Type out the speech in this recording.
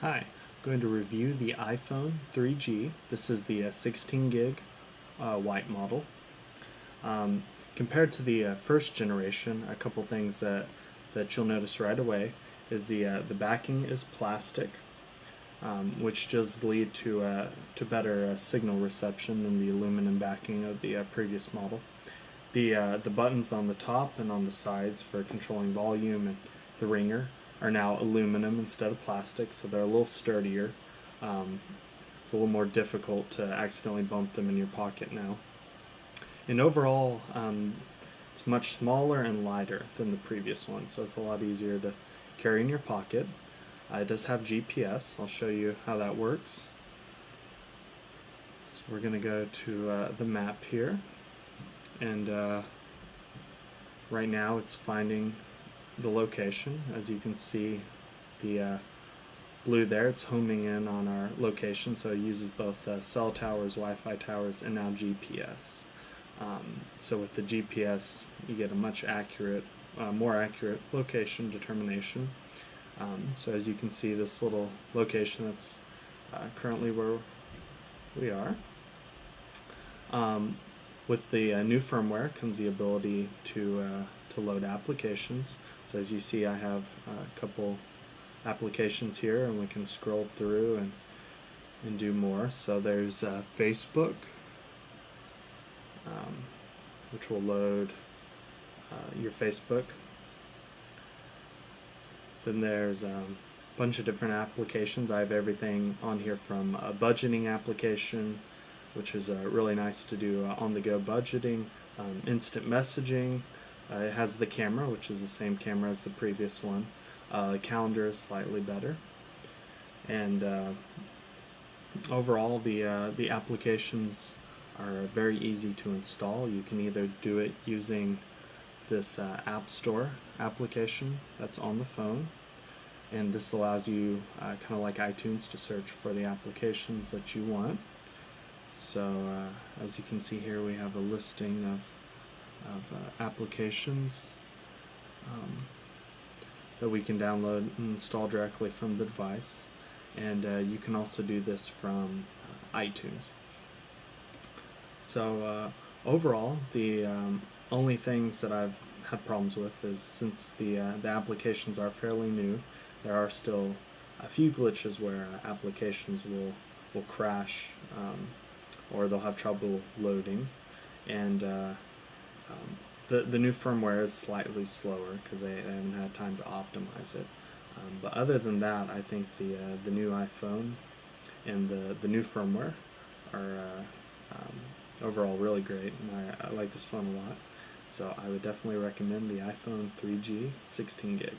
Hi, I'm going to review the iPhone 3G. This is the 16 gig white model. Compared to the first generation, a couple things that you'll notice right away is the backing is plastic, which does lead to better signal reception than the aluminum backing of the previous model. The buttons on the top and on the sides for controlling volume and the ringer are now aluminum instead of plastic, so they're a little sturdier. It's a little more difficult to accidentally bump them in your pocket now. And overall, it's much smaller and lighter than the previous one, so it's a lot easier to carry in your pocket. It does have GPS. I'll show you how that works. So we're going to go to the map here, and right now it's finding the location. As you can see, the blue there, it's homing in on our location, so it uses both cell towers, Wi-Fi towers, and now GPS. So with the GPS, you get a much more accurate location determination. So as you can see, this little location, that's currently where we are. With the new firmware comes the ability to load applications. So as you see, I have a couple applications here, and we can scroll through and do more. So there's Facebook, which will load your Facebook. Then there's a bunch of different applications. I have everything on here from a budgeting application, which is really nice to do on-the-go budgeting, instant messaging. It has the camera, which is the same camera as the previous one. The calendar is slightly better, and overall the applications are very easy to install. You can either do it using this App Store application that's on the phone, and this allows you, kind of like iTunes, to search for the applications that you want. So as you can see here, we have a listing of applications that we can download and install directly from the device, and you can also do this from iTunes. So overall, the only things that I've had problems with is, since the applications are fairly new, there are still a few glitches where applications will crash, or they'll have trouble loading, and the new firmware is slightly slower because they haven't had time to optimize it. But other than that, I think the new iPhone and the new firmware are overall really great, and I like this phone a lot. So I would definitely recommend the iPhone 3G 16 gig.